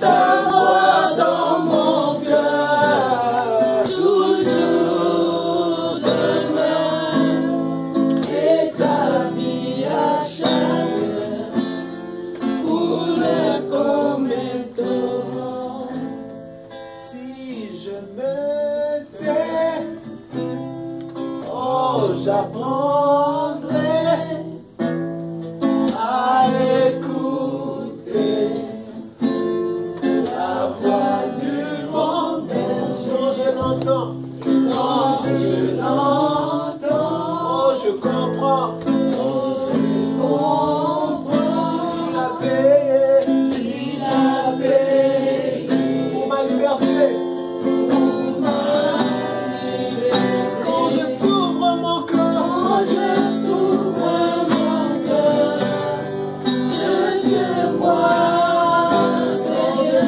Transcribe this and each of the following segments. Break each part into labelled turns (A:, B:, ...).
A: ta voix dans mon cœur, toujours demain, et ta vie à chaque coule comme un torrent.
B: Si je me tais, oh, j'apprendrai à écouter la voix du bon berger. Quand je l'entends, oh, je comprends. Il a payé pour ma liberté. Quand je t'ouvre mon cœur,
A: Je t'ouvre mon cœur, je te vois, Seigneur.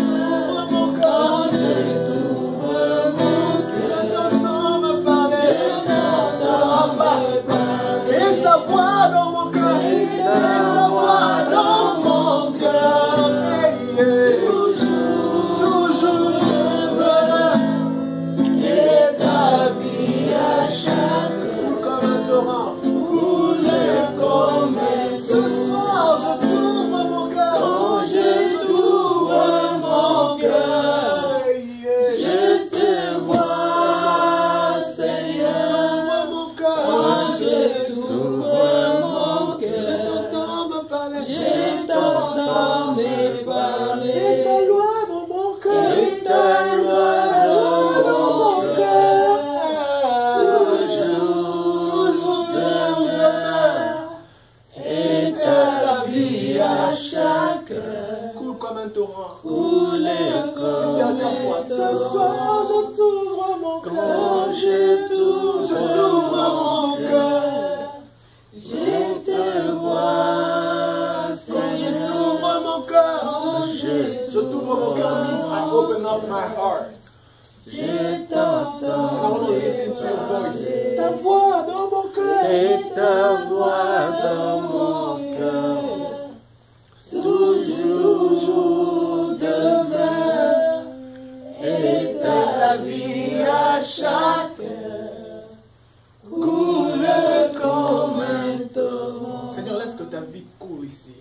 B: mon cœur,
A: Quand je t'ouvre mon cœur,
B: je t'entends me parler.
A: t'entends me parler.
B: Et ta voix dans mon cœur, et ta voix dans mon cœur. Toujours demain, et ta vie à chaque comme un torrent.
A: Coule comme un
B: Ce soir, je t'ouvre mon cœur.
A: Quand je t'ouvre mon cœur, je te vois, Seigneur.
B: T'ouvre mon cœur.
A: Quand je t'ouvre mon
B: Je
A: cœur,
B: t'entends me parler.
A: je t'entends me
B: Et
A: parler.
B: ta loi dans mon cœur.
A: Et ta loi dans mon cœur, toujours demain, et ta vie à chaque heure
B: Coule comme un torrent.
A: coule
B: Une
A: comme
B: dernière fois.
A: un
B: Ce
A: torrent.
B: soir, je t'ouvre mon cœur.
A: Quand je t'ouvre
B: mon
A: cœur, je te vois,
B: Quand je
A: Seigneur.
B: t'ouvre mon cœur.
A: Quand
B: Je t'ouvre mon cœur means I open up my heart.
A: je
B: I
A: t'entends
B: want to listen to your voice.
A: parler.
B: Ta voix dans mon cœur.
A: Et ta voix dans mon cœur, toujours demain, et ta vie à chaque heure coule comme un torrent.
B: Seigneur, laisse que ta vie coule ici.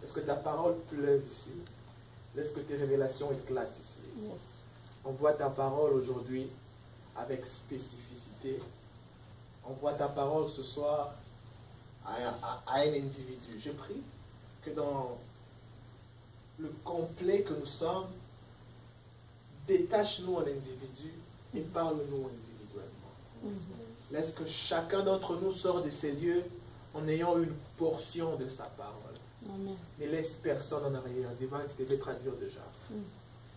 B: Laisse que ta parole pleuve ici. Laisse que tes révélations éclatent ici. Envoie ta parole aujourd'hui avec spécificité. Envoie ta parole ce soir à un individu. Je prie que dans le complet que nous sommes, détache-nous un individu et parle-nous individuellement. Laisse que chacun d'entre nous sorte de ces lieux en ayant une portion de sa parole. Ne laisse personne en arrière. Divin, tu devais traduire déjà.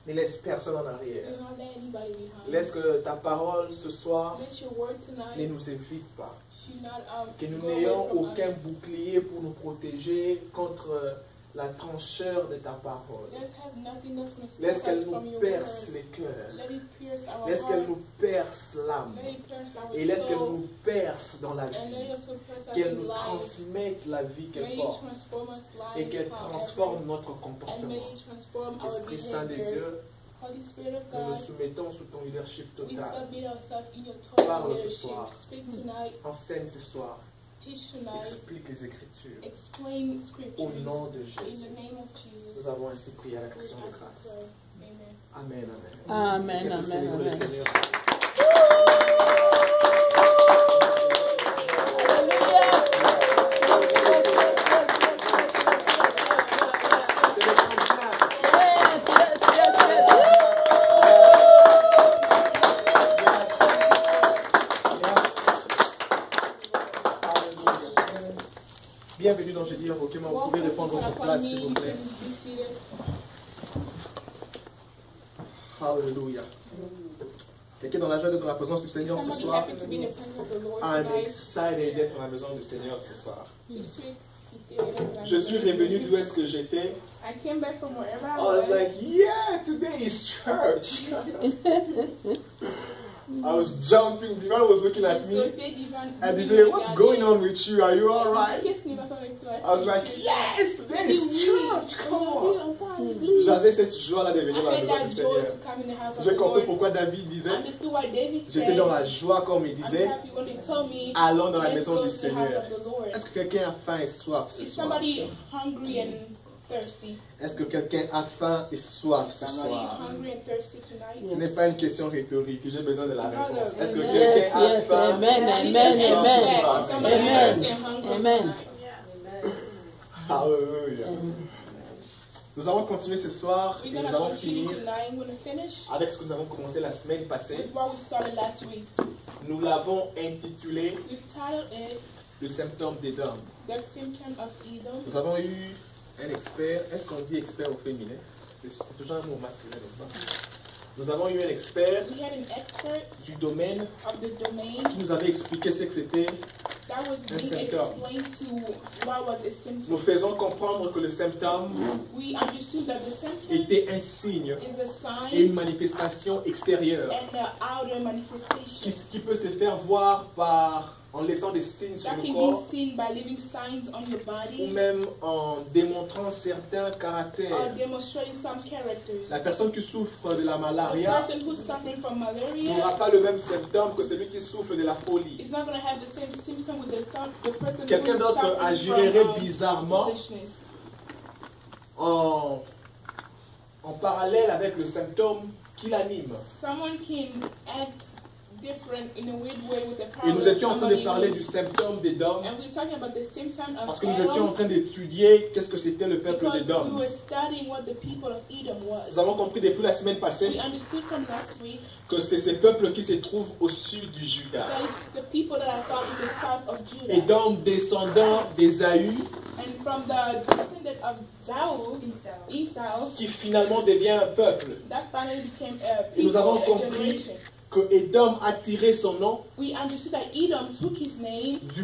B: Ne laisse personne en arrière.
C: Do not let anybody behind.
B: Laisse que ta parole ce soir
C: Let your word
B: ne
C: tonight
B: nous évite pas.
C: should not
B: Que nous
C: go away
B: n'ayons
C: from
B: aucun
C: us.
B: bouclier pour nous protéger contre la trancheur de ta parole.
C: Let's have nothing that's going to
B: Laisse
C: stop
B: qu'elle
C: us from
B: nous
C: your
B: perce
C: word.
B: les cœurs.
C: Let it pierce our
B: Laisse qu'elle
C: heart.
B: nous perce l'âme.
C: Let it pierce our
B: Et laisse qu'elle
C: soul.
B: nous perce dans la
C: And let
B: vie.
C: it also pierce us
B: Qu'elle
C: in
B: nous
C: life.
B: transmette la vie
C: May
B: qu'elle
C: it
B: porte.
C: transform us life.
B: Et qu'elle transforme notre
C: And may
B: comportement.
C: it transform our
B: Esprit Saint de
C: behaviors.
B: Dieu,
C: Holy Spirit of
B: nous nous
C: God,
B: soumettons sous ton leadership
C: we
B: total.
C: submit ourselves in your total
B: Parle ce
C: leadership.
B: soir.
C: Speak tonight.
B: Enseigne ce soir.
C: Teach tonight.
B: Explique les Écritures.
C: Explain
B: Au
C: scriptures.
B: nom de
C: In
B: Jésus.
C: the name of Jesus.
B: Nous avons ainsi prié à
C: We
B: l'action de
C: ask
B: grâce.
C: and pray. Amen.
B: Amen,
D: Amen,
B: Que nous
D: amen,
B: célébrons le
D: amen.
B: Seigneur. C'est le tremplin. Bienvenue dans Jeudi Invoquement. Vous pouvez répondre à votre place, s'il vous plaît. Alléluia. Quelqu'un dans la joie d'être dans la présence du Seigneur ce
C: Somebody
B: soir?
C: happy to be in the presence of the Lord
B: I'm
C: tonight.
B: excited d'être dans la maison du Seigneur ce soir.
C: Je
B: Je suis revenu d'où est-ce que j'étais.
C: I came back from wherever I
B: I was
C: was.
B: like, yeah, today is church. I was jumping. Divan was looking at me and he said, "What's going on with you? Are you all right?" I was like, "Yes, today is church. Come on." J'avais cette joie-là de venir dans la maison du Seigneur. J'ai compris pourquoi David disait, j'étais dans la joie comme il disait, allons dans la maison du Seigneur. Est-ce que quelqu'un a faim et soif ce soir? Est-ce que quelqu'un a faim et soif ce soir? Ce n'est pas une question rhétorique, j'ai besoin de la réponse. Est-ce que quelqu'un a faim et soif ce soir?
A: Amen.
B: Alléluia. Nous allons continuer ce soir et nous allons finir avec ce que nous avons commencé la semaine passée. Nous l'avons intitulé le symptôme d'Édom. Nous avons eu un expert. Est-ce qu'on dit expert au féminin? C'est toujours un mot masculin, n'est-ce pas? Nous avons eu un expert du domaine qui nous avait expliqué ce que c'était un symptôme. Nous faisons comprendre que le symptôme était un signe et une manifestation extérieure qui peut se faire voir en laissant des signes sur le corps ou même en démontrant certains caractères. La personne qui souffre de la malaria n'aura pas le même symptôme que celui qui souffre de la folie. Quelqu'un d'autre agirait bizarrement en parallèle avec le symptôme qui l'anime. Et nous étions en train de parler du symptôme d'Édom parce que nous étions en train d'étudier qu'est-ce que c'était le peuple d'Édom. Nous avons compris depuis la semaine passée que c'est ce peuple qui se trouve au sud du Juda. Édom, descendant d'Ésaü, qui finalement devient un peuple. Et nous avons compris que Édom a tiré son nom du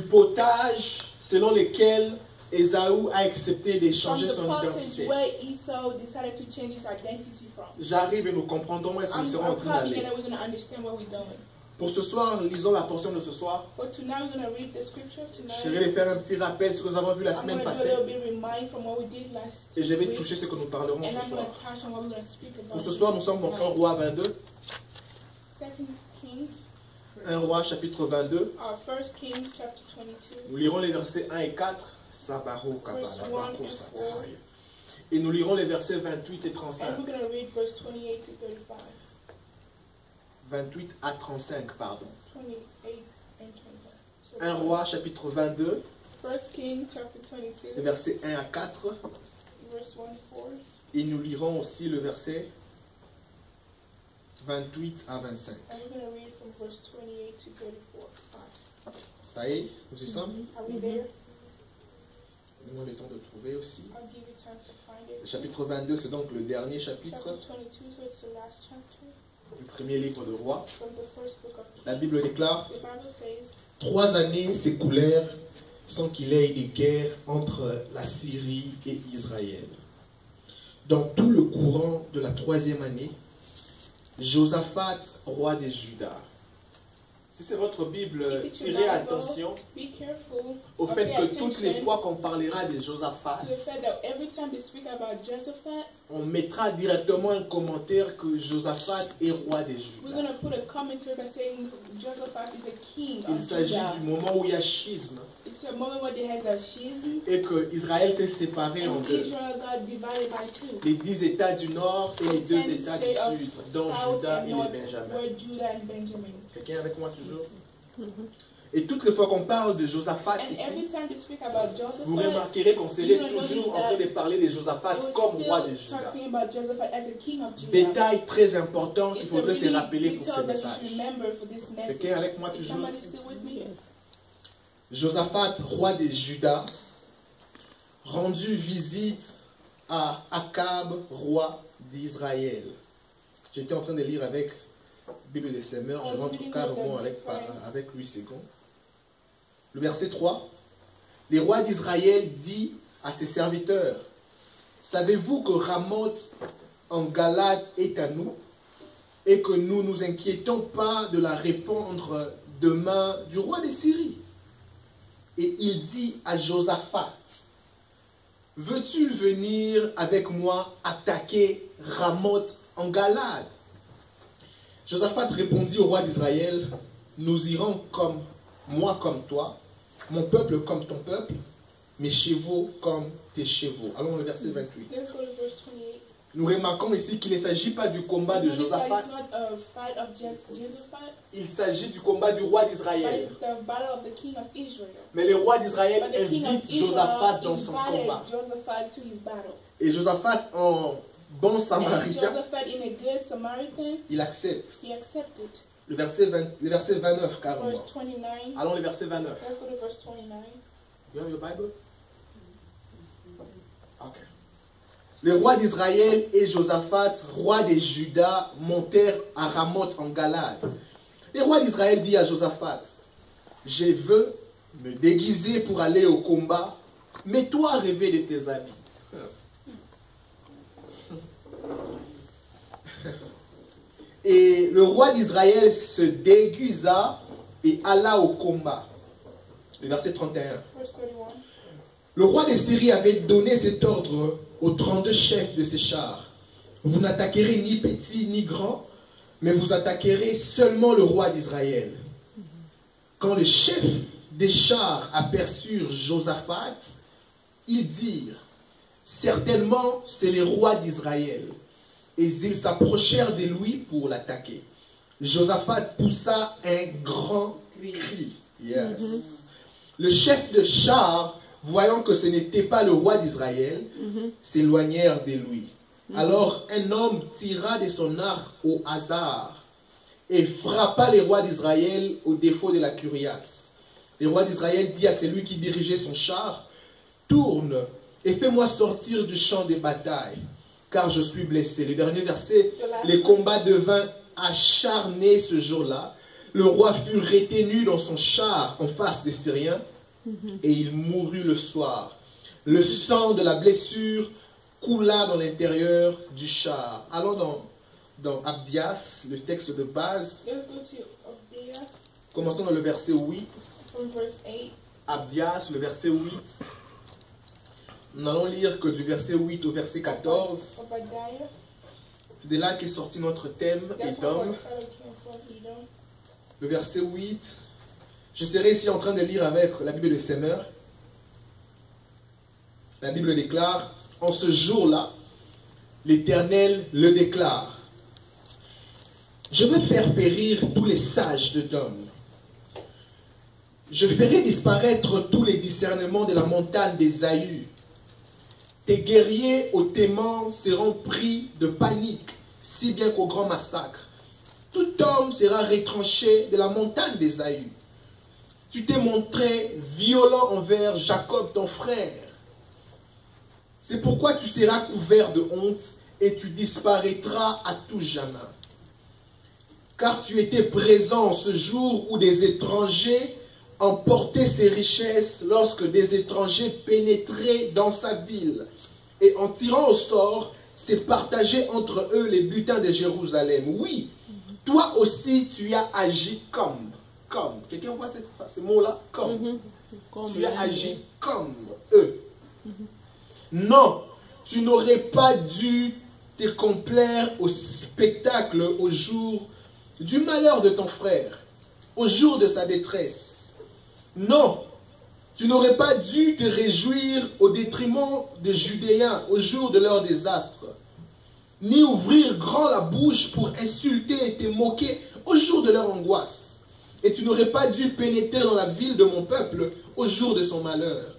B: potage selon lequel Ésaü a accepté de changer son identité. J'arrive et nous comprendrons où est-ce que nous serons en train d'aller. Pour ce soir, lisons la portion de ce soir. Je vais faire un petit rappel de ce que nous avons vu la semaine passée. Et je vais toucher ce que nous parlerons ce soir. Pour ce soir, nous sommes dans 1 Roi 22. 1 Roi chapitre 22. Nous lirons les versets 1 et 4. Et nous lirons les versets 28 et 35. 28 à 35, pardon. 1 Roi chapitre 22. Les versets 1 à 4. Et nous lirons aussi le verset 28 à 25. Ça y est, nous y sommes? Donnons le temps de trouver aussi. Le chapitre 22, c'est donc le dernier chapitre du premier livre de Roi. La Bible déclare: 3 années s'écoulèrent sans qu'il y ait de guerre entre la Syrie et Israël. Dans tout le courant de la 3e année, Josaphat, roi des Juda. Si c'est votre Bible, tirez attention au fait que toutes les fois qu'on parlera de Josaphat, on mettra directement un commentaire que Josaphat est roi des Juda. Il s'agit du moment où il y a schisme et que Israël s'est séparé en deux. Les 10 États du nord et les 2 États du sud, dont Juda et les Benjamin. Quelqu'un avec moi toujours? Et toutes les fois qu'on parle de Josaphat ici, vous remarquerez qu'on serait toujours en train de parler de Josaphat comme roi de Juda. Détail très important qu'il faudrait se rappeler pour ce message. Quelqu'un avec moi toujours? Josaphat, roi de Juda, rendu visite à Akab, roi d'Israël. J'étais en train de lire avec Bible des Semeurs, je rentre carrément avec Louis II. Le verset 3. Les rois d'Israël dit à ses serviteurs: savez-vous que Ramoth en Galade est à nous? et que nous nous inquiétons pas de la répandre de main du roi de Syrie. Et il dit à Josaphat, veux-tu venir avec moi attaquer Ramoth en Galade? Josaphat répondit au roi d'Israël, nous irons comme moi comme toi, mon peuple comme ton peuple, mes chevaux comme tes chevaux. Allons au verset 28. Nous remarquons ici qu'il ne s'agit pas du combat de Josaphat. Il s'agit du combat du roi d'Israël. Mais le roi d'Israël invite Josaphat dans son combat. Et Josaphat, en bon samaritain, il accepte. Le verset 29, carrément. Allons au verset 29. You have your Bible? Okay. Le roi d'Israël et Josaphat, roi des Juda, montèrent à Ramoth en Galade. Le roi d'Israël dit à Josaphat, je veux me déguiser pour aller au combat, mais toi rêver de tes habits. Et le roi d'Israël se déguisa et alla au combat. Le verset 31. Le roi de Syrie avait donné cet ordre aux 32 chefs de ses chars. Vous n'attaquerez ni petit ni grand, mais vous attaquerez seulement le roi d'Israël. Quand les chefs des chars aperçurent Josaphat, ils dirent, certainement c'est le roi d'Israël. Et ils s'approchèrent de lui pour l'attaquer. Josaphat poussa un grand cri. Yes. Le chef de char, voyant que ce n'était pas le roi d'Israël, s'éloignèrent de lui. Alors un homme tira de son arc au hasard et frappa les rois d'Israël au défaut de la cuirasse. Le roi d'Israël dit à celui qui dirigeait son char, tourne et fais-moi sortir du champ de bataille, car je suis blessé. Le dernier verset, le combat devint acharné ce jour-là. Le roi fut retenu dans son char en face des Syriens et il mourut le soir. Le sang de la blessure coula dans l'intérieur du char. Allons dans Abdias, le texte de base. Commençons dans le verset 8. Abdias, le verset 8. Nous allons lire que du verset 8 au verset 14. C'est de là qu'est sorti notre thème, Édom. Le verset 8. Je serai ici en train de lire avec la Bible de Semeur. La Bible déclare, en ce jour-là, l'Éternel le déclare. Je veux faire périr tous les sages de Dom. Je ferai disparaître tous les discernements de la montagne des Aïeux. Tes guerriers au Téman seront pris de panique, si bien qu'au grand massacre. Tout homme sera retranché de la montagne des Aïeux. Tu t'es montré violent envers Jacob, ton frère. C'est pourquoi tu seras couvert de honte et tu disparaîtras à tout jamais. Car tu étais présent ce jour où des étrangers emportaient ses richesses lorsque des étrangers pénétraient dans sa ville. Et en tirant au sort, c'est partager entre eux les butins de Jérusalem. Oui, toi aussi tu as agi comme. Quelqu'un voit ce mot-là? Comme. Tu as agi comme eux. Non, tu n'aurais pas dû te complaire au spectacle au jour du malheur de ton frère, au jour de sa détresse. Non, tu n'aurais pas dû te réjouir au détriment des Judéens au jour de leur désastre, ni ouvrir grand la bouche pour insulter et te moquer au jour de leur angoisse. Et tu n'aurais pas dû pénétrer dans la ville de mon peuple au jour de son malheur,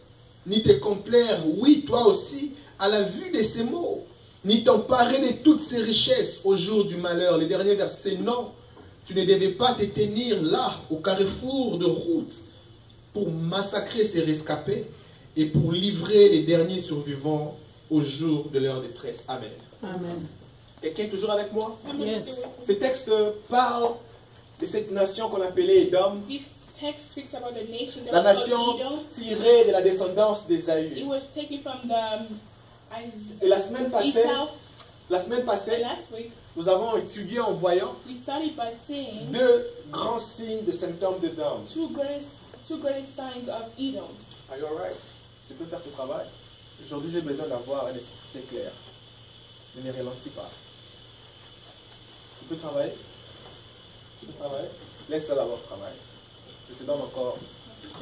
B: ni te complaire, oui, toi aussi, à la vue de ces mots, ni t'emparer de toutes ces richesses au jour du malheur. Le dernier verset, non, tu ne devais pas te tenir là, au carrefour de route, pour massacrer ces rescapés et pour livrer les derniers survivants au jour de leur détresse. Amen.
A: Amen.
B: Quelqu'un est toujours avec moi?
A: Yes.
B: Ce texte parle de cette nation qu'on appelait Édom.
C: Text speaks about the nation that
B: La
C: was
B: nation
C: called Edom.
B: tirée de la descendance d'Ésaü.
C: It was taken from the
B: Et la semaine passée,
C: Esau.
B: La semaine
C: And
B: passée,
C: last week,
B: nous avons étudié en voyant
C: we started by saying
B: 2 grands signes de symptômes de Down.
C: two greatest signs of Edom.
B: Are you alright? Tu peux faire ce travail? Aujourd'hui, j'ai besoin d'avoir un esprit très clair. Ne me ralentis pas. Tu peux travailler? Tu peux travailler? Laisse-la d'abord travailler. Je te donne encore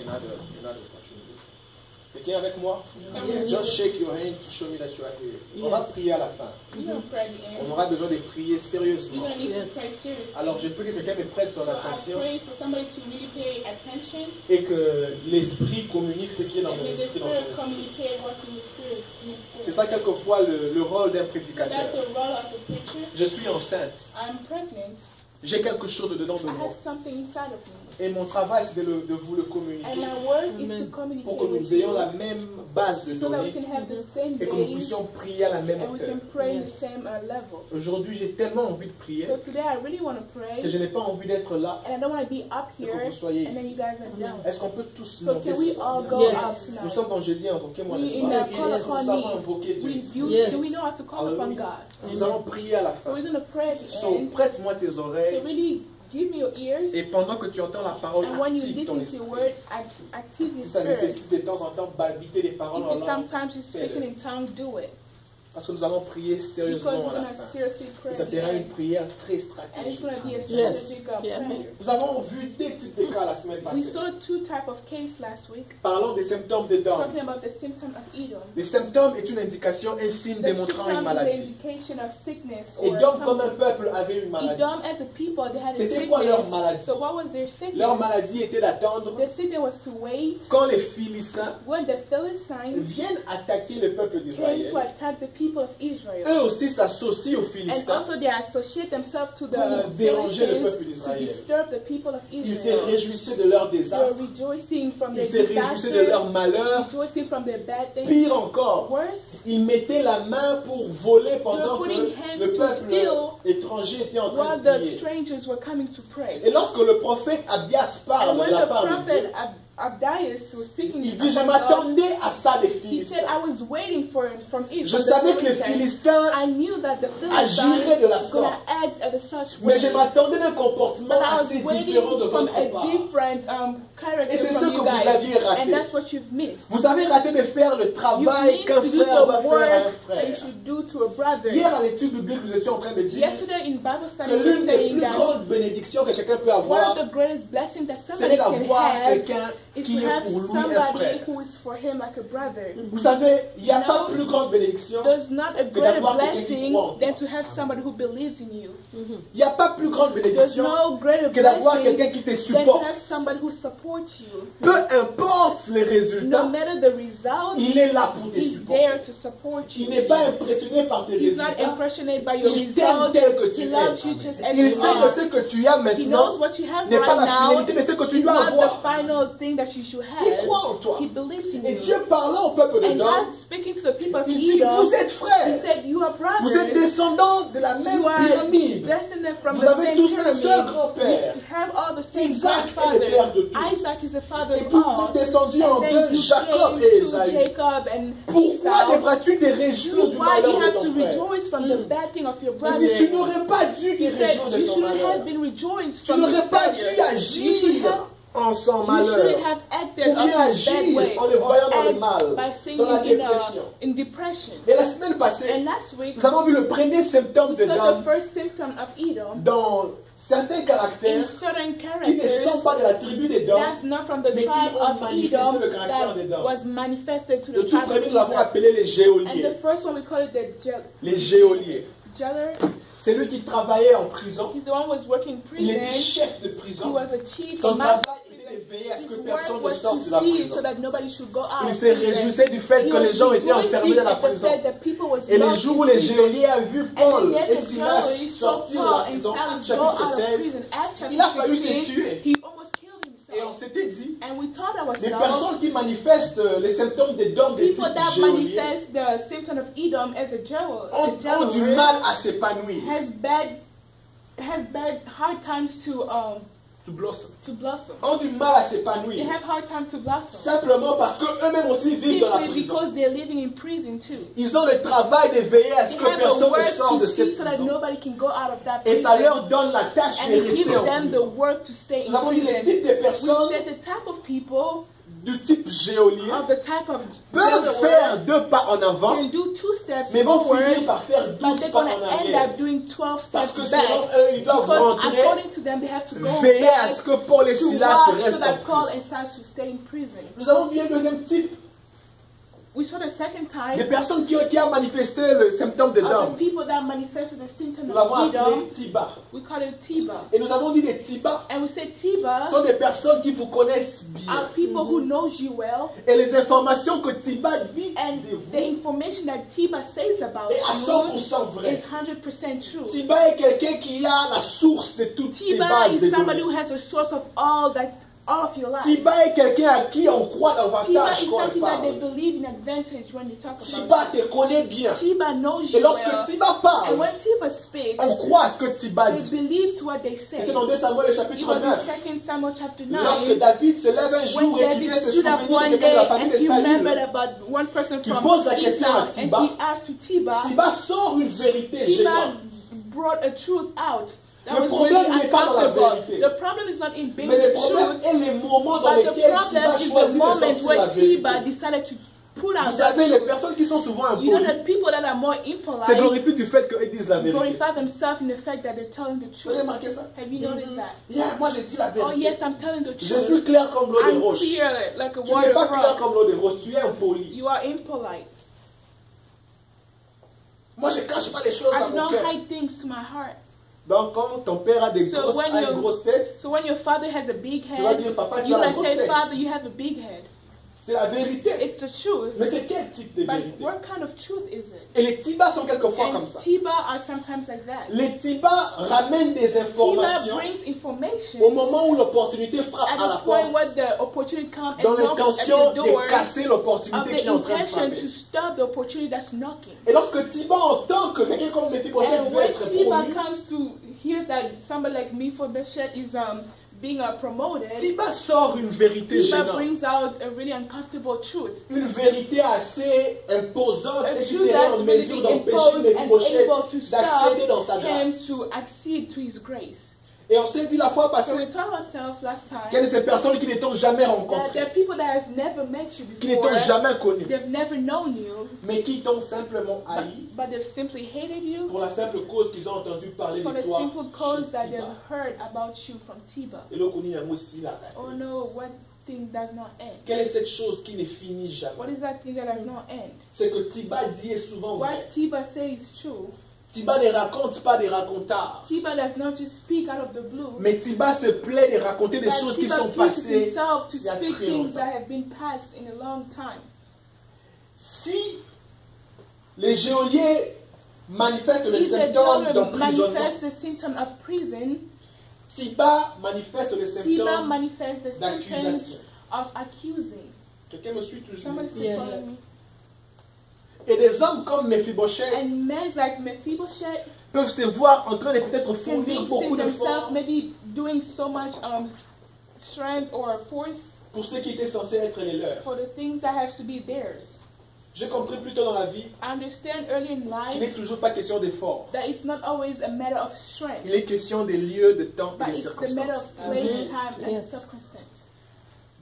B: une heure de continuer. Quelqu'un avec moi?
C: Yes.
B: Just shake your hand to show me that you are here. On va prier à la fin.
C: We're going to pray at the
B: On
C: end.
B: aura besoin de prier
C: We're
B: sérieusement.
C: going to need
A: Yes.
C: to pray seriously.
B: Alors, je prie que quelqu'un me prête son
C: So I
B: attention
C: pray for somebody to really pay attention
B: et que l'esprit communique ce qui est dans
C: and
B: mon
C: may the
B: esprit. Dans ton
C: Spirit
B: esprit.
C: communicate what's in the Spirit.
B: C'est ça quelquefois le rôle d'un
C: That's
B: prédicateur.
C: the role of a preacher.
B: Je suis enceinte.
C: I'm pregnant.
B: J'ai quelque chose dedans de
C: I
B: moi.
C: have something inside of me.
B: Et mon travail, c'est de vous le
C: And
B: communiquer
C: my work is to
A: Amen.
C: communicate
B: pour que
C: with
B: nous ayons
C: you
B: la même base de
C: so that we
B: données
C: can have the same
B: et que nous
C: base
B: puissions prier à la même
C: and we
B: hauteur.
C: can pray in the
A: Yes.
C: same level.
B: Aujourd'hui, j'ai tellement envie de prier
C: So today I really want to
B: que
C: pray
B: je n'ai pas envie d'être là
C: and I don't want to be up
B: et que
C: here
B: vous soyez
C: and then you
B: ici.
C: guys are down.
B: Est-ce qu'on peut tous
C: So
B: monter
C: can
B: ce
C: we
B: soir?
C: all go
A: Yes.
C: up
B: Nous
C: tonight?
B: sommes dans Jeudi, invoquez-moi,
C: We
B: n'est-ce
C: in
B: pas?
C: the call upon
B: Nous avons
C: me.
B: invoqué Dieu.
A: Yes.
C: Do we know how to call upon
B: Hallelujah.
C: God?
B: Nous allons prier à la
C: So
B: fin.
C: we're going to pray at the
B: So,
C: end.
B: prête-moi tes
C: So
B: oreilles
C: really give me your ears
B: et pendant que tu entends la parole,
C: and when you
B: active ton
C: listen to
B: esprit.
C: the word, active your
B: Si ça
C: spirit.
B: nécessite de temps en temps balbiter des paroles en
C: If
B: langue,
C: sometimes you're speaking in tongues, do it.
B: parce que nous allons prier
C: Because
B: sérieusement
C: we're
B: à la
C: going to
B: fin.
C: seriously pray
B: Et ça
C: at the
B: sera une
C: end.
B: prière très
C: And it's
B: stratégique.
C: going to be a
A: Yes.
C: strategic
A: Yeah.
C: prayer.
B: Nous avons vu des types de cas la semaine
C: We
B: passée.
C: saw two types of cases last week,
B: Parlons des symptômes de Down.
C: talking about the symptom of Edom.
B: Les symptômes est une indication, un signe
C: The
B: démontrant une
C: symptom is an
B: maladie.
C: indication of sickness
B: Et
C: or
B: donc, comme un
C: something.
B: peuple avait une maladie,
C: Edom, as a people, they had a
B: C'était quoi leur
C: sickness.
B: maladie?
C: So what was their sickness?
B: leur maladie était d'attendre
C: The sickness was to wait
B: quand les Philistins
C: when the Philistines
B: viennent attaquer le peuple
C: came to
B: d'Israël.
C: attack the people of Israel.
B: Eux aussi s'associent aux
C: And
B: Philistins.
C: also they associate themselves to the
B: Pour déranger le peuple
C: Philistines to
B: d'Israël.
C: disturb the people of
B: Ils se
C: Israel.
B: réjouissaient de leur
C: They were
B: désastre.
C: rejoicing from
B: Ils
C: their
B: se réjouissaient de leur
C: disaster,
B: malheur.
C: rejoicing from their bad things.
B: Pire encore,
C: Worse,
B: ils mettaient la main pour voler pendant que
C: putting hands
B: le
C: to
B: peuple
C: steal
B: étranger était en train
C: while
B: de
C: the
B: prier.
C: strangers were coming to pray.
B: Et lorsque le prophète Abias parle
C: And
B: de
C: when
B: la
C: the
B: part de Dieu,
C: prophet Abdias was speaking,
B: il dit, je
C: about God,
B: m'attendais à ça des
C: he said,
B: Philistins.
C: I was waiting for it from Israel.
B: Je savais que les Philistins,
C: I knew that the
B: agiraient de la
C: Philistines were going
B: sorte.
C: to act at such
B: mais
C: way.
B: je m'attendais d'un comportement
C: But I
B: assez
C: was waiting
B: différent de
C: from
B: votre
C: a
B: part.
C: different
B: Et
C: character
B: c'est ce
C: from
B: que
C: you
B: vous
C: guys.
B: aviez raté.
C: And that's what you've missed.
B: Vous avez raté de faire le
C: You
B: travail
C: missed
B: qu'un
C: to do
B: frère doit
C: the
B: faire à un
C: work that you
B: frère.
C: should do to a brother.
B: Hier à l'étude biblique, nous étions en train de dire
C: Yesterday in Bible study,
B: que
C: we were
B: l'une des
C: saying
B: plus
C: that
B: grandes bénédictions que quelqu'un peut
C: one
B: avoir,
C: of the greatest blessings that
B: serait
C: somebody can
B: d'avoir
C: have
B: quelqu'un
C: is
B: qui
C: to
B: est
C: have
B: pour lui un
C: somebody
B: frère.
C: who is for him like a brother.
B: Vous savez, il n'y a
C: You
B: pas
C: know,
B: plus grande bénédiction.
C: There's not a
B: que
C: greater
B: d'avoir quelqu'un qui
C: blessing
B: croit en toi.
C: than to have somebody who believes in you.
B: Il n'y a pas plus grande
C: There's
B: bénédiction
C: no greater
B: que d'avoir
C: blessing
B: quelqu'un qui te
C: than to
B: supporte.
C: have somebody who supports you.
B: Peu importe les
C: No
B: résultats,
C: matter the results,
B: il est là pour te
C: he's
B: supporter.
C: there to support
B: Il
C: you.
B: n'est pas impressionné par tes
C: He's not
B: résultats.
C: impressioned by your
B: Il t'aime
C: results.
B: tel que tu
C: He
B: es.
C: loves you just as
B: Il
C: you
B: sait que
C: are.
B: ce que tu as
C: He knows
B: maintenant
C: what you have
B: n'est pas
C: right
B: la
C: now.
B: finalité, mais ce que tu
C: It's
B: dois
C: not the
B: avoir.
C: final thing that you should
B: Il
C: have.
B: croit en toi.
C: He believes in
B: Et
C: you.
B: Dieu parlant au peuple de
C: And
B: Dan,
C: God speaking to the people of
B: il dit,
C: Edom,
B: vous êtes
C: He
B: frères.
C: said, you are
B: Vous êtes
C: brothers.
B: descendants de la même
C: You are
B: pyramide.
C: descended from
B: Vous
C: the
B: avez
C: same
B: tous un seul
C: pyramid.
B: grand-père.
C: You have all the same
B: Isaac est le
C: grandfather.
B: père de tous.
C: Isaac is the father
B: Et
C: of
B: puis vous
C: all.
B: êtes descendus en
C: And then
B: deux,
C: you
B: Jacob
C: came
B: et
C: to
B: Esaü.
C: Jacob and
B: Pourquoi
C: Esau.
B: devras-tu te réjouir
C: So
B: du
C: why do you
B: malheur de
C: have
B: ton
C: to
B: frère?
C: rejoice from the bad thing of your
B: Il
C: brother?
B: dit, tu n'aurais pas dû te
C: He said,
B: réjouir de
C: you
B: son
C: should
B: malheur.
C: have been rejoiced
B: Tu
C: from his
B: n'aurais pas dû
C: failure. You should
B: agir
C: have
B: en son
C: You
B: malheur.
C: should have acted
B: Ou
C: of
B: bien
C: his bad
B: agir
C: way,
B: en le voyant dans le
C: act
B: mal,
C: by seeing
B: dans la
C: him
B: dépression.
C: in depression.
B: Et la semaine passée,
C: And last week,
B: nous avons vu le premier symptôme
C: we
B: de
C: saw
B: Dan
C: the first symptom of Edom
B: dans certains
C: in
B: caractères
C: certain
B: qui ne sont
C: characters
B: pas de la tribu des Dan.
C: that's not from the
B: mais qui
C: tribe
B: ont
C: of
B: manifesté
C: Edom
B: le caractère des
C: that
B: Dan.
C: was manifested to
B: Le
C: the
B: tout
C: tribe of
B: premier, nous l'avons
C: Edom.
B: appelé les
C: And the
B: géoliers.
C: first one we call it the
B: Les géoliers.
C: jailer.
B: C'est lui qui travaillait en prison.
C: He's the one who was working in
B: Il était
C: prison.
B: chef de
C: He
B: prison.
C: was a chief
B: Son
C: master
B: travail était de veiller à ce
C: His
B: que
C: work
B: personne ne
C: was
B: sorte
C: to
B: de la
C: see
B: prison.
C: so that nobody should go out.
B: Il se réjouissait du fait
C: He
B: que
C: was
B: les gens étaient enfermés
C: rejoicing
B: dans la
C: at the
B: prison.
C: fact that people was
B: Et les
C: locked
B: jours où
C: in
B: les
C: prison.
B: geôliers ont vu
C: And
B: Paul
C: yet
B: et
C: the
B: Silas
C: Joey saw
B: sortir de la
C: Paul and
B: prison, Actes
C: Silas go out
B: chapitre
C: of
B: 16,
C: prison. Acts
B: il a failli
C: chapter
B: se
C: 16,
B: tuer.
C: he almost killed
B: Et on
C: himself.
B: s'était dit,
C: And we thought
B: les
C: ourselves,
B: personnes qui manifestent les symptômes des dons des
C: people that
B: types géoliers
C: manifest the symptom of Edom as a
B: ont du
C: jailer
B: mal à s'épanouir.
C: has bad hard times to
B: to blossom.
C: Ont
B: du mal à
C: They
B: s'épanouir.
C: have hard time to blossom.
B: Simplement parce qu'eux-mêmes aussi vivent dans la
C: Simply
B: prison.
C: because they're living in prison too.
B: Ils ont le travail de veiller à ce
C: They
B: que
C: have
B: personne
C: a
B: ne
C: work
B: sorte de
C: to
B: cette
C: see so that
B: prison.
C: nobody can go out of that
B: Et ça
C: prison.
B: leur donne la tâche
C: And
B: de
C: it gives
B: rester en
C: them the
B: prison.
C: work to stay in
B: Nous avons dit les
C: prison.
B: types de
C: We
B: personnes
C: said the type of people
B: du type géolien
C: of the type of
B: peuvent faire 2 pas en avant,
C: can do 2 steps
B: mais vont
C: forward,
B: finir par faire
C: but
B: 12
C: they're
B: pas
C: going
B: en
C: to end
B: arrière.
C: up doing 12
B: Parce
C: steps
B: que
C: back.
B: selon eux, ils doivent
C: Because
B: rentrer,
C: according to them, they have to go
B: veiller à
C: back
B: ce que Paul et
C: to
B: Silas
C: watch so
B: restent en
C: that Paul
B: prison.
C: and Silas will stay in prison.
B: Nous avons vu un deuxième type,
C: We saw the second type
B: des personnes qui ont manifesté le symptôme de
C: of
B: Dom.
C: the people that manifested the symptom
B: Nous
C: of
B: l'avons appelé
C: Edom.
B: Tiba.
C: We call it Tiba.
B: Et nous avons dit des Tiba
C: And we said Tiba
B: sont des personnes qui vous connaissent bien.
C: are people who knows you well.
B: Et les informations que Tiba dit
C: And
B: de
C: the
B: vous
C: information that Tiba says about
B: est à
C: you
B: 100% vrai.
C: is 100% true.
B: Tiba est quelqu'un qui a la source de toutes les
C: Tiba
B: bases de
C: is somebody
B: données.
C: who has a source of all of your life.
B: Tiba est quelqu'un à qui on croit
C: Tiba
B: davantage
C: is
B: quand on
C: something that they
B: parle.
C: believe in advantage when you talk
B: Tiba
C: about
B: te connaît bien.
C: Tiba knows
B: Et
C: you
B: lorsque
C: well.
B: Tiba
C: And
B: parle,
C: when Tiba speaks,
B: on croit à ce que Tiba
C: they
B: dit.
C: believe to what they say.
B: C'était dans 2 Samuel
C: It
B: chapitre
C: was
B: 9.
C: in 2 Samuel chapter
B: Lorsque
C: 9
B: David se lève un jour
C: when
B: et qu'il
C: David
B: vient se
C: stood up
B: souvenir
C: one
B: de quelqu'un de la
C: day
B: famille
C: and
B: de
C: he remembered
B: Saül,
C: about one person
B: Qui
C: from
B: pose la question à
C: Esau, and
B: Tiba.
C: he asked to Tiba.
B: Tiba sort une vérité
C: Tiba
B: gênante.
C: brought a truth out. That
B: Le
C: was really
B: problème n'est pas dans la
C: uncomfortable.
B: vérité.
C: The problem is not in being
B: Mais le
C: the
B: problème
C: truth,
B: est les moments dans
C: but the
B: lesquels
C: problem
B: Tiba
C: is the
B: choisit de
C: moment
B: sortir la
C: when Tiba
B: vérité.
C: decided to put
B: Vous
C: out
B: savez,
C: that
B: les
C: truth.
B: personnes qui sont souvent
C: You know
B: impolies
C: that people that are more
B: se
C: impolite
B: glorifient du fait qu'ils disent la vérité.
C: glorify themselves in the fact that they're telling the
B: Vous avez
C: truth.
B: remarqué ça?
C: Have you noticed that?
B: Yeah, moi je dis la
C: Oh
B: vérité.
C: yes, I'm telling the
B: Je
C: truth.
B: suis clair comme l'eau des
C: I'm
B: roches. Tu
C: clear like a
B: n'es
C: water
B: pas clair
C: rock.
B: comme l'eau des roches, tu es impoli.
C: You are impolite.
B: Moi je cache pas les choses
C: I
B: dans mon
C: don't
B: cœur.
C: hide things to my heart.
B: Donc quand ton père a des
C: So
B: grosses,
C: when
B: a
C: your-
B: une grosse tête,
C: So when your father has a big
B: tu vas
C: head,
B: dire papa tu
C: you're
B: as la
C: gonna
B: grosse
C: say,
B: tête.
C: Father, you have a big head.
B: C'est la vérité.
C: It's the truth.
B: Mais c'est quel type de
C: But
B: vérité?
C: what kind of truth is it?
B: Et les tibas sont quelquefois comme
C: And
B: ça.
C: Tiba are sometimes like that.
B: Les tibas ramènent des
C: Tiba
B: informations
C: brings information
B: au moment où l'opportunité frappe
C: at
B: à la
C: the point
B: porte,
C: when the opportunity comes
B: dans
C: and knocks at
B: l'intention
C: the door
B: de casser
C: of
B: l'opportunité qui
C: the
B: est en train de
C: intention
B: frapper.
C: to stop the opportunity that's knocking.
B: Et lorsque Tiba entend que quelqu'un comme Mephibosheth
C: And
B: veut
C: when
B: être
C: Tiba
B: promu,
C: comes to hear that somebody like Mephibosheth is being promoted,
B: Tiba sort une vérité
C: Tiba
B: gênante.
C: brings out a really uncomfortable truth.
B: Une vérité assez imposante
C: A
B: et qui
C: truth
B: serait en
C: that's really
B: mesure d'empêcher
C: imposed and
B: Mephibosheth
C: able to
B: d'accéder dans
C: stop
B: sa
C: him
B: grâce.
C: to accede to his grace.
B: Et on s'est dit la fois
C: So
B: passée
C: we told ourselves last
B: qu'il y a
C: time
B: de ces personnes qui ne t'ont jamais
C: that there
B: rencontré,
C: are people that has never met you
B: qui ne
C: before,
B: t'ont jamais connu,
C: they've never known you,
B: mais qui t'ont simplement haï
C: but they've simply hated you
B: pour la simple cause qu'ils ont entendu parler
C: for
B: de
C: the
B: toi.
C: simple cause
B: chez
C: that
B: Tiba.
C: they've heard about you from Tiba.
B: Et là, on y a aussi là.
C: Oh no, what thing does not end?
B: Quelle est cette chose qui ne finit jamais?
C: What is that thing that does not end?
B: C'est que Tiba dit est souvent vrai.
C: What Tiba says is true.
B: Tiba ne raconte pas des racontards,
C: Tiba does not just speak out of the blue.
B: mais Tiba se plaît de raconter des
C: But
B: choses qui
C: Tiba
B: sont
C: pleases
B: passées.
C: himself to
B: il y a
C: speak
B: très
C: things
B: longtemps.
C: that have been passed in a long time.
B: Si les geôliers manifestent les
C: If the
B: symptômes
C: children
B: d'emprisonnement,
C: manifest the symptom of prison,
B: Tiba manifeste les
C: Tiba
B: symptômes
C: manifests the symptoms
B: d'accusation.
C: of accusing.
B: Quelqu'un me suit toujours?
C: Somebody still
A: Yes.
C: following me?
B: Et des hommes comme Mephibosheth
C: And men like Mephibosheth
B: peuvent se voir en train de peut-être
C: can
B: fournir
C: mix
B: beaucoup
C: in themselves,
B: d'efforts
C: maybe doing so much strength or force
B: pour ce qui était censé être les leurs.
C: for the things that have to be theirs.
B: J'ai compris plus tôt dans la vie
C: I understand early in
B: qu'il n'est
C: life
B: toujours pas question d'effort.
C: that it's not always a matter of strength,
B: Il est question des lieux, de temps et
C: but
B: des
C: it's the matter
B: circonstances.
C: of place,
A: Amen.
C: time, and
A: Yes.
C: circumstance.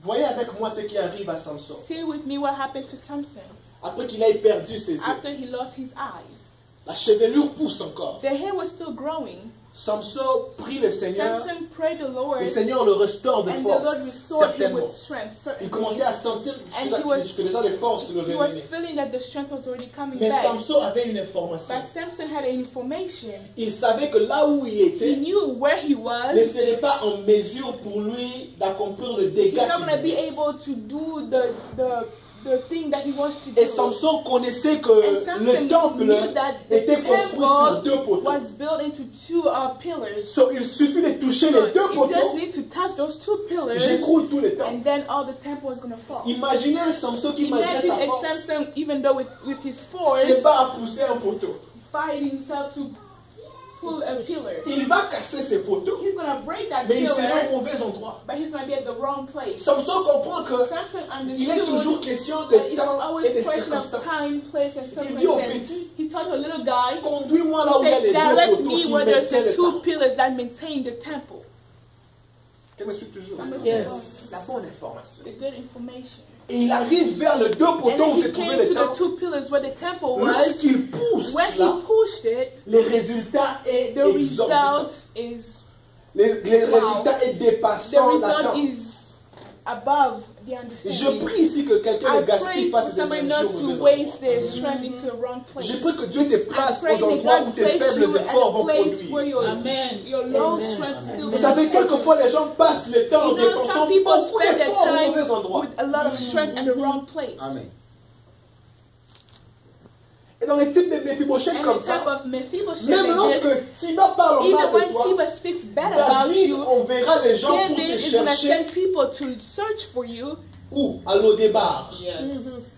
B: Voyez avec moi ce qui arrive à Samson.
C: See with me what happened to Samson
B: Après qu'il ait perdu ses yeux,
C: after he lost his eyes.
B: la chevelure pousse encore.
C: The hair was still growing.
B: Samson prie le Seigneur.
C: Samson prayed the Lord,
B: Le Seigneur le restaure de
C: and the Lord
B: force,
C: restored him
B: certainement.
C: with strength.
B: Il
C: Certainly.
B: commençait à sentir
C: And
B: que
C: he was-
B: déjà les forces le
C: He was
B: revenaient.
C: feeling that the strength was already coming
B: Mais
C: back.
B: Samson avait une information.
C: But Samson had information.
B: Il savait que là où il
C: He
B: était,
C: knew where he was.
B: ne serait pas en mesure pour lui d'accomplir le
C: He's
B: dégât
C: not going to
B: qu'il
C: be
B: voulait.
C: able to do the thing that he wants to do.
B: Et Samson connaissait
C: And
B: que
C: Samson
B: le temple
C: knew that the
B: était construit sur deux
C: temple
B: poteaux.
C: was built into two pillars.
B: So, il suffit de toucher
C: So
B: les deux
C: you just
B: poteaux,
C: need to touch those two pillars,
B: j'écroule tout le temple.
C: and then all the temple is going to fall.
B: Imaginez un Samson qui, malgré
C: Imagine
B: sa
C: a
B: force,
C: Samson, even though with his
B: se
C: force,
B: bat à pousser un poteau.
C: fighting himself to pull a pillar.
B: Il va casser ses poteaux,
C: He's going to break that
B: mais il sera
C: pillar,
B: au mauvais endroit.
C: but he's going to be at the wrong place.
B: Samson comprend que
C: Samson
B: il est toujours
C: understood
B: question
C: that
B: de
C: it's
B: temps
C: always
B: et de
C: question of
B: circonstances.
C: time, place, and
B: Il dit au
C: circumstance.
B: petit,
C: He told a little guy,
B: conduis-moi là où il y a
C: he
B: les
C: said,
B: deux
C: direct
B: poteaux
C: me
B: qui
C: where there's
B: maintiennent
C: the
B: le
C: two
B: temps.
C: pillars that maintain the temple.
B: Tu me suis toujours.
C: Yes.
B: La bonne information.
C: The good information.
B: Et il arrive vers les deux
C: And
B: poteaux
C: then
B: où
C: he
B: se trouvait
C: came
B: le
C: to the
B: temple.
C: two pillars where the temple was.
B: Lorsqu'il pousse
C: When he
B: là,
C: pushed it,
B: les résultats est
C: the
B: exorbitant.
C: result is
B: Les résultats est
C: the
B: dépassant
C: result
B: l'attente.
C: is above the
B: Et
C: understanding.
B: je prie ici que quelqu'un ne
C: I
B: gaspille
C: pray
B: pas
C: for
B: ses
C: somebody
B: énergies
C: not
B: au
C: to
B: mauvais
C: waste
B: endroit.
C: their strength into a wrong place.
B: Je prie que Dieu te
C: I
B: place
C: pray
B: aux
C: that
B: endroits où
C: God
B: tes
C: place
B: faibles
C: you at
B: efforts
C: a
B: vont
C: place where
B: produire.
C: your low strength still
B: Vous savez, quelquefois les gens passent le temps en
C: You know,
B: dépensant
C: some people
B: beaucoup
C: spend their
B: d'efforts au
C: time
B: mauvais endroit.
C: with a lot of strength at the wrong place.
A: Amen.
B: Et dans les types de Méphibosheth
C: And
B: comme
C: the type
B: ça,
C: of Mephibosheth
B: même
C: like this,
B: lorsque Tiba parle en
C: even
B: mal de
C: when
B: toi,
C: Tiba speaks bad about
B: David
C: you,
B: enverra les gens pour
C: David
B: te
C: is going to
B: chercher
C: send people to search for you.
B: où? À l'Odébar.
D: Yes.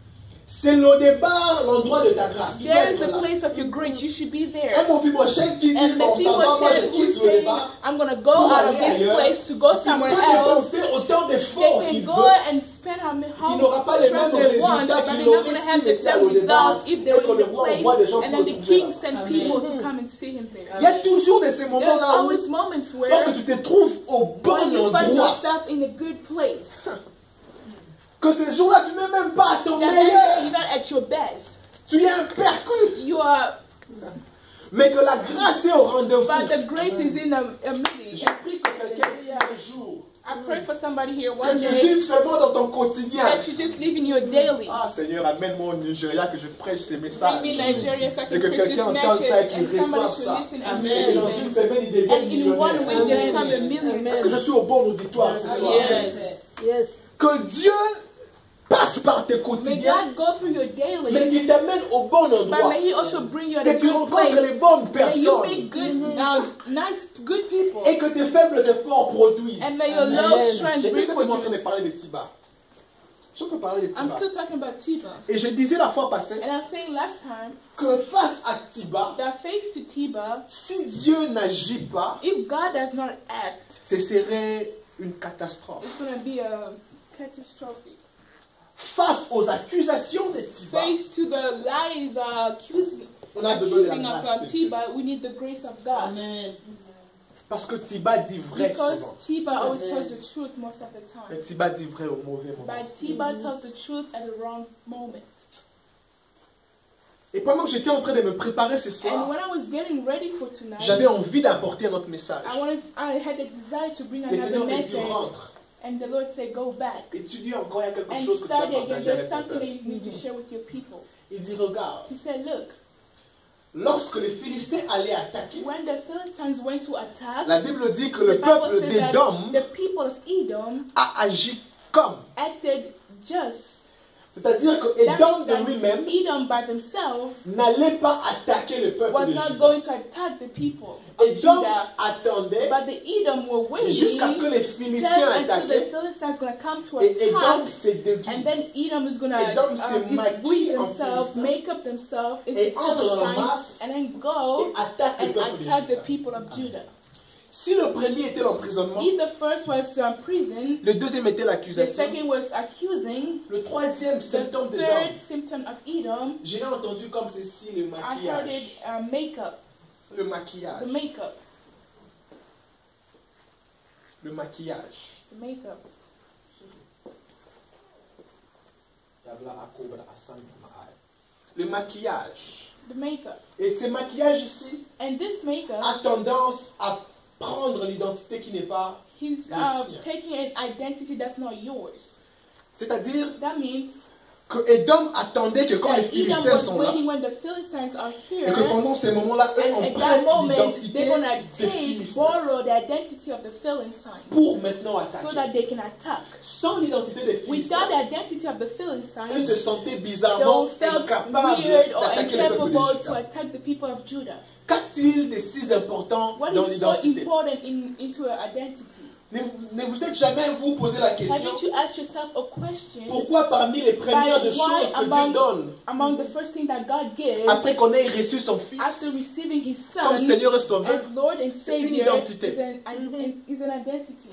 B: C'est l'Odébar l'endroit de ta grâce. Tu dois
C: There is
B: être
C: the
B: là.
C: place of your grace. You should be
B: Un
C: there.
B: Méphibosheth qui dit,
C: And
B: bon, ça va, moi
C: Mephibosheth
B: je
C: who's
B: quitte
C: saying,
B: l'Odébar.
C: I'm going to go
B: Pour
C: out of
B: aller
C: this
B: ailleurs.
C: place to go
B: Il
C: somewhere
B: peut
C: else.
B: dépenser autant d'efforts
C: They
B: qu'il
C: can
B: veut.
C: go and spend how
B: Il n'aura pas les mêmes
C: strength they want,
B: résultats
C: but
B: qu'il
C: they're not
B: aurait
C: going to
B: s'il
C: have the
B: était à
C: same
B: l'Odébar
C: result if
B: et
C: they were
B: que
C: in
B: le
C: the
B: roi envoie des gens
C: place
B: pour
C: and
B: le
C: then the
B: trouver
C: king
B: là.
C: sent
D: Amen.
C: people to come and see him there.
B: Il y a toujours de ces
C: There's
B: moments-là où,
C: always moments where
B: lorsque tu te trouves au bon
C: when you find
B: endroit,
C: yourself in a good place,
B: que ces jours-là, tu n'es même pas à ton
C: that you're
B: meilleur.
C: not at your best.
B: Tu es un percu.
C: You are,
B: Mais que la grâce est au rendez-vous.
C: but the grace is in a
B: Je
C: meeting.
B: prie que quelqu'un ici un jour,
C: I pray for somebody here
B: que
C: one
B: tu
C: day
B: vives seulement dans ton quotidien.
C: that you just live in your daily.
B: Ah Seigneur, amène-moi au Nigeria que je prêche ces messages.
C: Maybe Nigeria, so I
B: Et
C: can
B: que
C: preach this
B: quelqu'un entende ça et
C: message
B: qu'il
C: and somebody
B: reçoive
C: should
B: ça.
C: listen and
D: Amen.
B: Et dans
C: believe
B: une
C: it.
B: semaine, il devient
C: And in one week they
B: millionnaire.
C: become a millionaire.
B: Est-ce que je suis au bon auditoire ce soir?
D: Yes.
A: Yes.
B: Que Dieu passe par tes
C: May
B: quotidiens,
C: God go through your
B: mais qu'il
C: daily,
B: t'amène au bon
C: but
B: endroit.
C: may He also bring you at
B: Que
C: a
B: tu
C: good
B: rencontres
C: place.
B: les bonnes
C: May you
B: personnes.
C: meet good, nice, good people.
B: Et que tes faibles efforts produisent.
C: And may your
A: Amen.
C: low strength
B: J'étais
C: bring
B: simplement en train de
C: produce.
B: parler de Tiba. Je peux parler de
C: I'm
B: Tiba.
C: still talking about Tiba.
B: Et je disais la fois passée
C: And I was saying last time
B: que face à Tiba,
C: that face to Tiba,
B: si Dieu n'agit pas,
C: if God does not act,
B: ce serait une catastrophe.
C: it's going to be a catastrophe.
B: Face aux accusations de Tiba,
C: Face to the lies accusing
B: on a besoin de la
C: of
B: grâce de Dieu.
C: Tiba, we need the grace of God.
D: Amen.
B: Parce que Tiba dit vrai
C: Because
B: souvent.
C: Tiba always
D: Amen.
C: tells the truth most of the
B: Mais
C: time.
B: Tiba dit vrai au mauvais moment.
C: But Tiba tells the truth at the wrong moment.
B: Et pendant que j'étais en train de me préparer ce
C: And
B: soir,
C: when I was getting ready for tonight,
B: j'avais envie d'apporter un autre message.
C: I had the desire to bring
B: Le
C: another
B: Seigneur me dit
C: message.
B: rentre,
C: And the Lord said, go back
B: étudie encore, il y a quelque
C: and
B: chose que tu dois
C: study again.
B: partager
C: There's
B: avec ton
C: something that
B: peuple.
C: you need to share with your people.
B: Il dit regarde,
C: He said, look,
B: lorsque les Philistins allaient attaquer,
C: when the Philistines went to attack,
B: la Bible dit que
C: the
B: le
C: Bible
B: peuple
C: says that
B: d'Édom
C: the people of Edom
B: a agi comme.
C: acted just.
B: C'est-à-dire que
C: That
B: Édom
C: means
B: de
C: that
B: lui-même
C: Edom by themselves
B: n'allait pas attaquer le peuple
C: was
B: de
C: not
B: Juda.
C: going to attack the people of
B: Édom
C: Judah,
B: attendait
C: but the Edom were waiting
B: jusqu'à ce que les
C: just
B: Philistins
C: until the
B: attaquaient.
C: Philistines going to come to
B: Et Édom
C: attack,
B: se
C: and then
B: déguise.
C: Edom is going
B: Edom se
C: to
B: maquille en
C: themselves,
B: Philistin.
C: make up themselves into
B: Et entre dans la
C: Philistines,
B: masse
C: and then
B: Et
C: go
B: attaque le
C: and
B: peuple de
C: attack the
B: Juda.
C: people of Judah.
B: Si le premier était l'emprisonnement,
C: If the first was prison,
B: le deuxième était
C: the
B: l'accusation,
C: second was accusing,
B: le troisième
C: the
B: symptôme de
C: third
B: Édom,
C: symptom of Edom,
B: j'ai entendu comme ceci le
C: I heard it
B: maquillage.
C: makeup,
B: Le maquillage.
C: the makeup,
B: Le maquillage.
C: the makeup.
B: Le maquillage.
C: The makeup.
B: Et ce maquillage ici
C: And this makeup,
B: a tendance à prendre l'identité qui n'est pas.
C: he's
B: le sien.
C: taking an identity that's not yours.
B: C'est-à-dire
C: That means
B: que Édom attendait que quand les
C: that Edom
B: Philistins
C: was
B: sont là,
C: waiting when the Philistines are here,
B: et que pendant ces moments-là, eux
C: and at that
B: empruntent
C: moment
B: l'identité
C: they're gonna
B: des
C: take,
B: Philistins
C: borrow the identity of the Philistines
B: pour maintenant
C: so
B: attaquer.
C: that they can attack.
B: Sans l'identité des
C: Without
B: Philistins,
C: the identity of the
B: eux
C: Philistines,
B: se sentaient
C: they
B: bizarrement
C: felt
B: incapables
C: weird or
B: d'attaquer le peuple de
C: incapable to
B: Juda.
C: attack the people of Judah.
B: Qu'a-t-il de si important
C: What
B: dans
C: is so
B: l'identité?
C: important into an identity?
B: Ne vous êtes jamais vous posé la question
C: Haven't you asked yourself a question?
B: pourquoi parmi les premières de choses que Dieu donne,
C: among the first thing that God gives,
B: après qu'on ait reçu son Fils
C: after receiving His Son
B: comme Seigneur et Sauveur,
C: as Lord and
B: c'est une
C: Savior,
B: identité.
C: is an identity.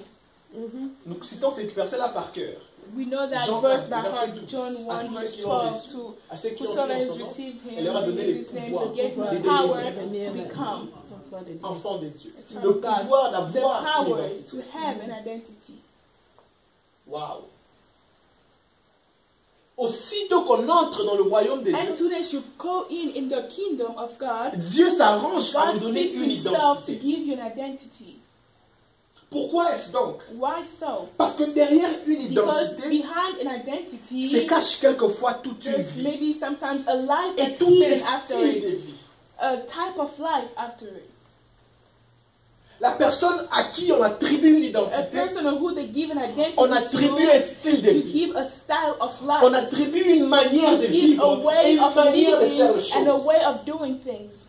B: Nous citons ces versets-là par cœur.
C: We know that
B: Jean
C: verse
B: 1,
C: by
B: verset
C: heart,
B: 12.
C: John
B: À
C: 1
B: tous ceux
C: verse
B: qui l'ont
C: 12,
B: reçu,
C: to
B: à ceux qui ont
C: whosoever
B: cru en
C: has
B: son nom,
C: received Him,
B: elle leur a donné
C: in
B: le
C: His name,
B: pouvoir
C: He gave Him
B: de
C: the power
B: devenir
C: to become
B: enfants de Dieu.
C: a child
B: Le
C: of God.
B: pouvoir
C: The
B: d'avoir une
C: power
B: identité.
C: to have an identity.
B: Waouh! Aussitôt qu'on entre dans le royaume de
C: As
B: Dieu,
C: soon as you go in the kingdom of God,
B: Dieu s'arrange à nous
C: God
B: donner
C: fits
B: une
C: Himself to
B: identité.
C: give you an identity.
B: Pourquoi est-ce donc?
C: Why so?
B: Parce que derrière une
C: Because
B: identité
C: behind an
B: se
C: identity,
B: cache quelquefois toute une
C: there's
B: vie.
C: maybe sometimes a life
B: Et
C: that's
B: tout un
C: hidden after
B: style de
C: it,
B: vie.
C: a type of life after it.
B: La personne à qui on attribue une
C: A
B: identité,
C: person on who they give an identity
B: on attribue un style de
C: you
B: vie.
C: give a style of life.
B: On attribue une manière de
C: You give a
B: vivre et
C: way
B: une
C: of
B: manière de
C: living
B: faire les
C: and a
B: choses.
C: way of doing things.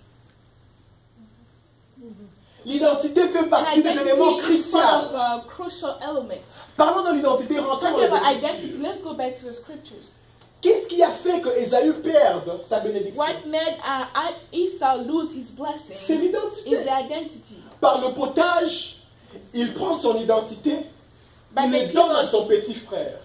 B: L'identité fait
C: An
B: partie des éléments
C: identity is part
B: cruciaux.
C: of crucial elements.
B: Parlons de l'identité, rentrons dans
C: Talking
B: les
C: about identity,
B: Écritures.
C: let's go back to the scriptures.
B: Qu'est-ce qui a fait que Ésaü perde sa bénédiction?
C: What made Esau lose his
B: C'est
C: blessing is
B: l'identité.
C: the identity.
B: Par le potage, il prend son identité,
C: By
B: il
C: the
B: le donne à
C: people.
B: son petit frère.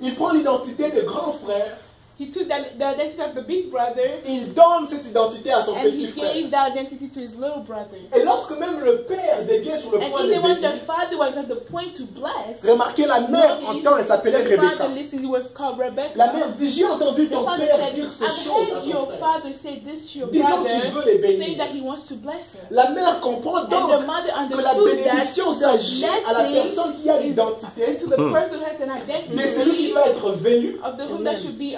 B: Il prend l'identité de grand frère,
C: He took the identity of the big brother
B: il donne cette identité à son
C: and he
B: petit frère.
C: gave that identity to his little brother.
B: Et lorsque même le père devient sur le
C: And
B: point de
C: even when the
B: bénir,
C: father was at the point to bless,
B: remarquez la mère entend, elle s'appelait
C: the father
B: Rebecca.
C: listened, he was called Rebecca.
B: La mère dit, j'ai entendu
C: The
B: ton
C: father
B: père
C: said,
B: dire ces
C: I've
B: choses à
C: heard
B: ton
C: your
B: frère.
C: father say this to your
B: Disons qu'il veut les
C: brother,
B: bénir.
C: say that he wants to bless him.
B: La mère comprend
C: And
B: donc
C: the mother
B: que la
C: understood that
B: bénédiction
C: the
B: s'agit à la
C: blessing
B: personne qui a
C: is
B: l'identité,
C: to the person who has an
B: de celui qui
C: identity
B: doit être venu,
C: of the whom that should be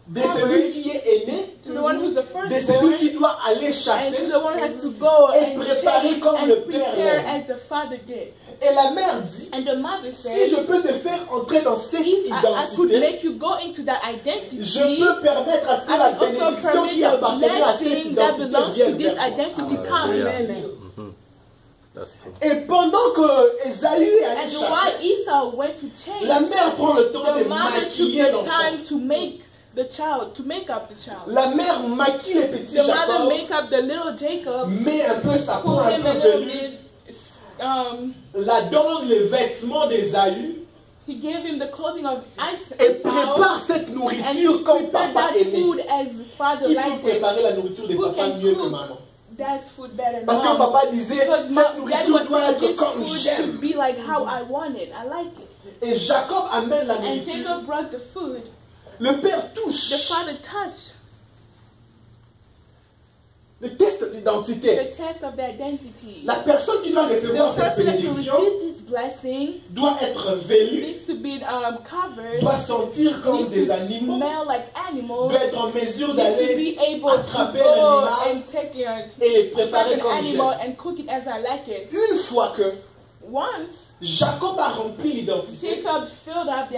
B: de celui qui est aîné,
C: to the one who's the
B: de celui qui
C: firstborn,
B: doit aller
C: and
B: chasser.
C: to the one who has to go
B: Et
C: and
B: préparer
C: chase
B: comme le
C: and
B: père
C: prepare
B: l'aime.
C: as the father did.
B: Et la mère dit,
C: And the mother
B: si
C: said,
B: je peux te faire entrer dans cette
C: if I could
B: identité,
C: make you go into that identity,
B: je peux permettre à ce que
C: I
B: la
C: can also
B: bénédiction
C: permit
B: qui
C: the
B: appartenait à cette
C: blessing that
B: identité
C: belongs to
B: vienne
C: this
B: vers moi.
C: identity come
A: Hallelujah.
C: into you.
A: That's true.
B: Et pendant que Ésaü est allé
C: And while
B: chasser,
C: Esau went to chase,
B: la mère prend le temps de
C: the mother took
B: maquiller
C: the
B: l'enfant.
C: time to make the child, to make up the child.
B: La mère maquille les petits
C: The mother
B: Jacob,
C: make up the little Jacob,
B: met un peu sa peau
C: put
B: un
C: him a
B: peu
C: little
B: velue,
C: bit,
B: la donne les vêtements d'Ésaü
C: he gave him the clothing of
B: et
C: Esau,
B: prépare cette
C: and he
B: nourriture comme
C: prepared
B: papa
C: that
B: aimé.
C: food as father
B: Qui peut
C: liked it.
B: préparer la nourriture des
C: Who
B: papas
C: can
B: mieux que
C: cook
B: maman?
C: Dad's food better
B: Parce que
C: than mom?
B: papa disait,
C: Because
B: cette
C: dad
B: nourriture
C: was
B: doit
C: saying
B: être
C: this
B: comme
C: food
B: j'aime.
C: should be like how I want it. I like it.
B: Et Jacob amène la
C: And
B: nourriture.
C: Jacob brought the food.
B: Le père
C: The
B: touche
C: father touched
B: le test d'identité.
C: the test of the identity.
B: La personne qui doit
C: The
B: recevoir cette
C: person that should
B: bénédiction
C: receive this blessing
B: doit être vêlue,
C: needs to be covered,
B: doit sentir comme
C: needs
B: des
C: to
B: animaux,
C: smell like animals,
B: doit être en mesure
C: needs to
B: d'aller
C: be able to
B: attraper
C: go
B: l'animal
C: and take it,
B: et le préparer
C: strike an
B: comme
C: animal
B: j'aime.
C: and cook it as I like it.
B: Une fois que
C: Once
B: Jacob a rempli l'identité,
C: Jacob filled up the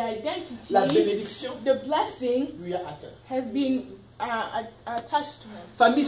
B: la
C: identity,
B: bénédiction
C: the blessing
B: lui a atteint.
C: has been attached to him.
B: Famille